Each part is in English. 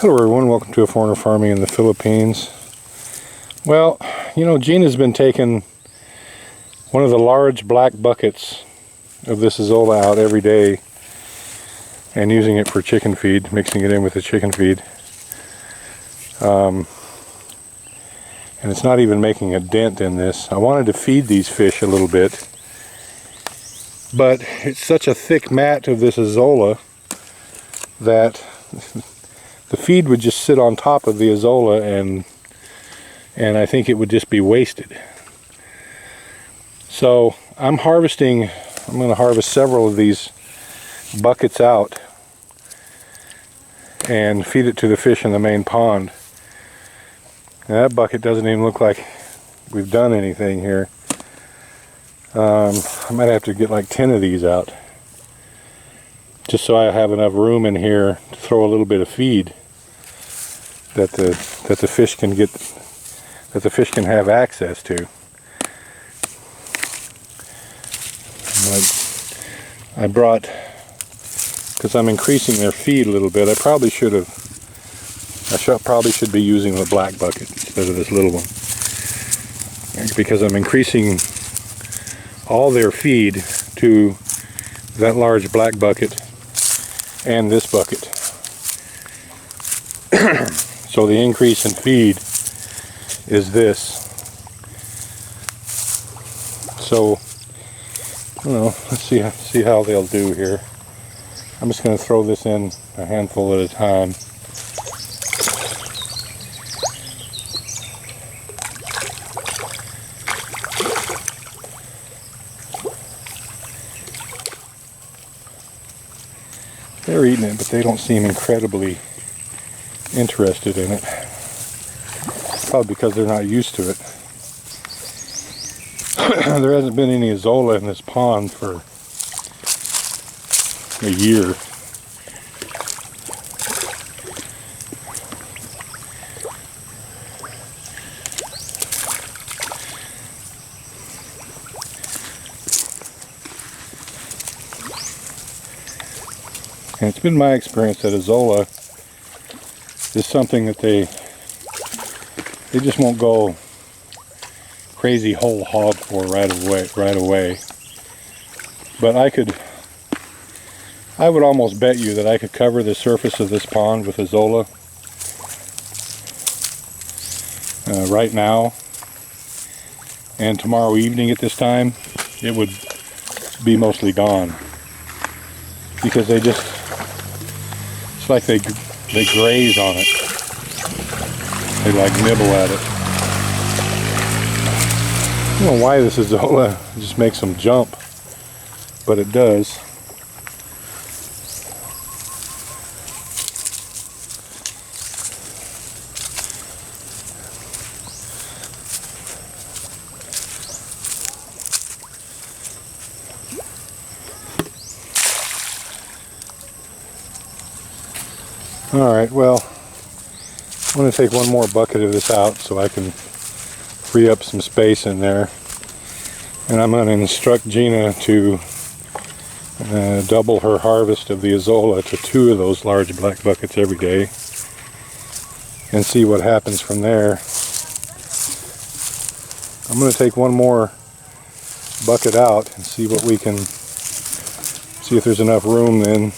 Hello everyone, welcome to A Foreigner Farming in the Philippines. Well, you know, Gina's been taking one of the large black buckets of this Azolla out every day and using it for chicken feed, mixing it in with the chicken feed. And it's not even making a dent in this. I wanted to feed these fish a little bit, but it's such a thick mat of this Azolla that the feed would just sit on top of the Azolla and I think it would just be wasted. So I'm going to harvest several of these buckets out and feed it to the fish in the main pond. Now, that bucket doesn't even look like we've done anything here. I might have to get like 10 of these out, just so I have enough room in here to throw a little bit of feed that the fish can get, that the fish can have access to. I brought, because I'm increasing their feed a little bit, I probably should be using the black bucket instead of this little one, because I'm increasing all their feed to that large black bucket and this bucket. So the increase in feed is this. So, you know, let's see how they'll do here. I'm just going to throw this in a handful at a time. They're eating it, but they don't seem incredibly interested in it. Probably because they're not used to it. There hasn't been any Azolla in this pond for a year. And it's been my experience that Azolla is something that they just won't go crazy whole hog for right away. But I would almost bet you that I could cover the surface of this pond with Azolla right now, and tomorrow evening at this time it would be mostly gone, because it's like they graze on it. They like nibble at it. I don't know why this Azolla just makes them jump, but it does. Alright, well, I'm going to take one more bucket of this out so I can free up some space in there. And I'm going to instruct Gina to double her harvest of the Azolla to 2 of those large black buckets every day, and see what happens from there. I'm going to take one more bucket out and see what we can, see if there's enough room then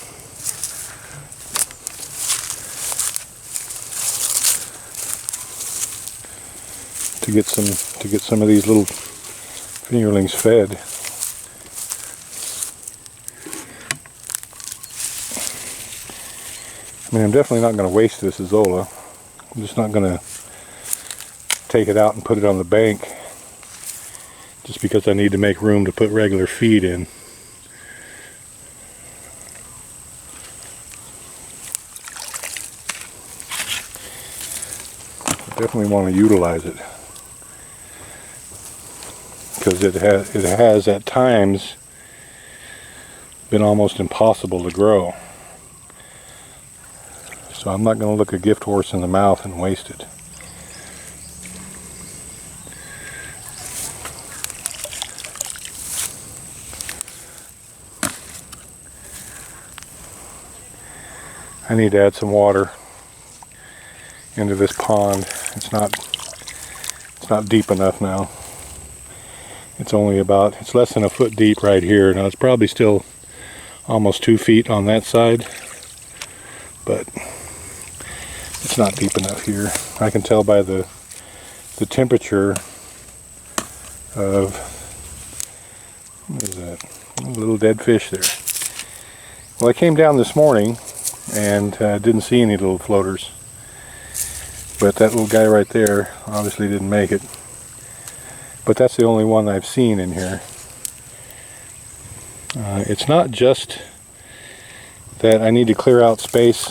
to get some of these little fingerlings fed. I mean, I'm definitely not going to waste this Azolla. I'm just not going to take it out and put it on the bank just because I need to make room to put regular feed in. I definitely want to utilize it, because it has at times been almost impossible to grow. So I'm not going to look a gift horse in the mouth and waste it. I need to add some water. into this pond. It's not deep enough now. It's only about, it's less than a foot deep right here. Now it's probably still almost 2 feet on that side, but it's not deep enough here. I can tell by the temperature of, what is that? A little dead fish there. Well, I came down this morning and didn't see any little floaters, but that little guy right there obviously didn't make it. But that's the only one I've seen in here. It's not just that I need to clear out space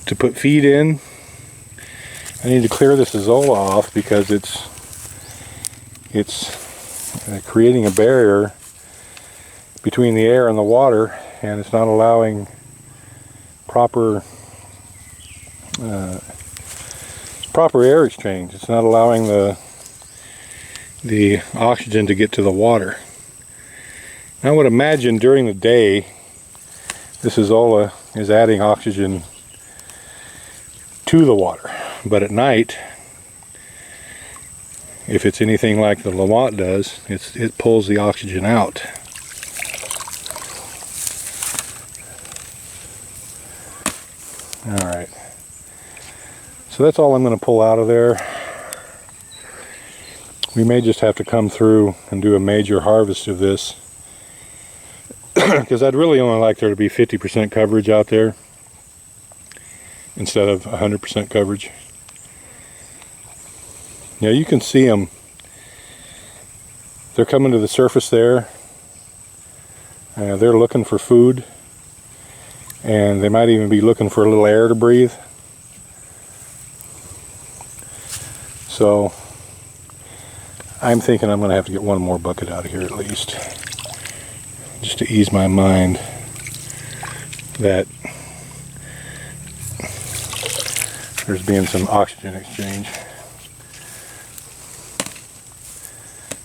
to put feed in. I need to clear this Azolla off because it's creating a barrier between the air and the water, and it's not allowing proper air exchange. It's not allowing the oxygen to get to the water. I would imagine during the day this Azolla is adding oxygen to the water, but at night, if it's anything like the Lamont does, it pulls the oxygen out. Alright, so that's all I'm going to pull out of there. We may just have to come through and do a major harvest of this, because I'd really only like there to be 50% coverage out there instead of 100% coverage. Yeah, you can see them. They're coming to the surface there. They're looking for food, and they might even be looking for a little air to breathe. So I'm thinking I'm going to have to get one more bucket out of here at least, just to ease my mind that there's being some oxygen exchange.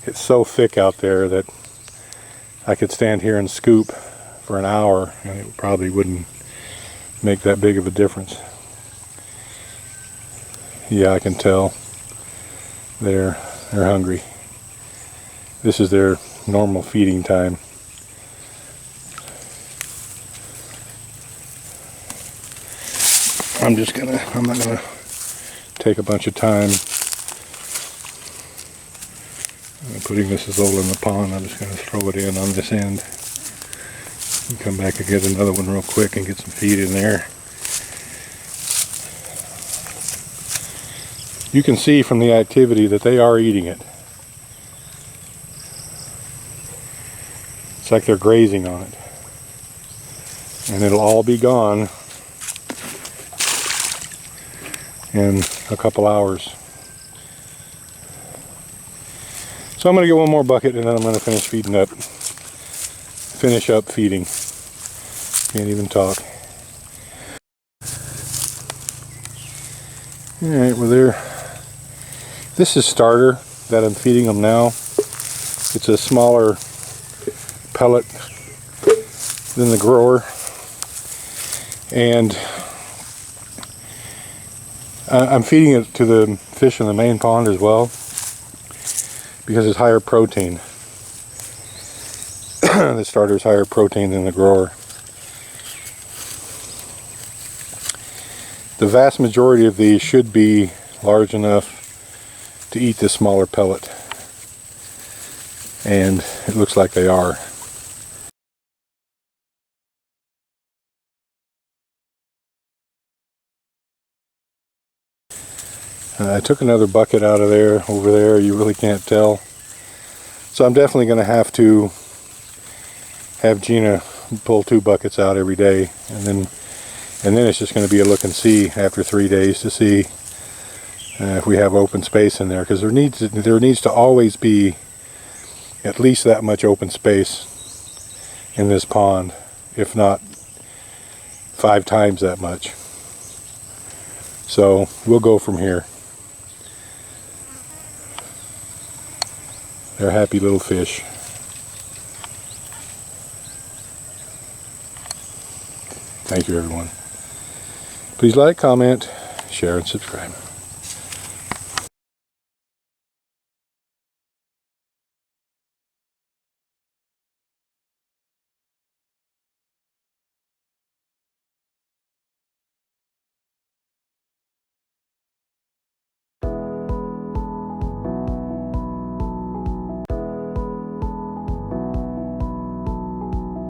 It's so thick out there that I could stand here and scoop for an hour and it probably wouldn't make that big of a difference. Yeah, I can tell they're hungry. This is their normal feeding time. I'm not gonna take a bunch of time putting this Azolla in the pond. I'm just gonna throw it in on this end and come back and get another one real quick and get some feed in there. You can see from the activity that they are eating it. It's like they're grazing on it. And it'll all be gone in a couple hours. So I'm going to get one more bucket and then I'm going to finish up feeding. Can't even talk. Alright, well there. This is starter that I'm feeding them now. It's a smaller pellet than the grower. And I'm feeding it to the fish in the main pond as well, because it's higher protein. The starter is higher protein than the grower. The vast majority of these should be large enough to eat this smaller pellet, and it looks like they are. I took another bucket out of there, over there, you really can't tell. So I'm definitely going to have Gina pull 2 buckets out every day, and then it's just going to be a look and see after 3 days to see if we have open space in there, because there needs to always be at least that much open space in this pond, if not 5 times that much. So we'll go from here. They're happy little fish. Thank you, everyone. Please like, comment, share, and subscribe.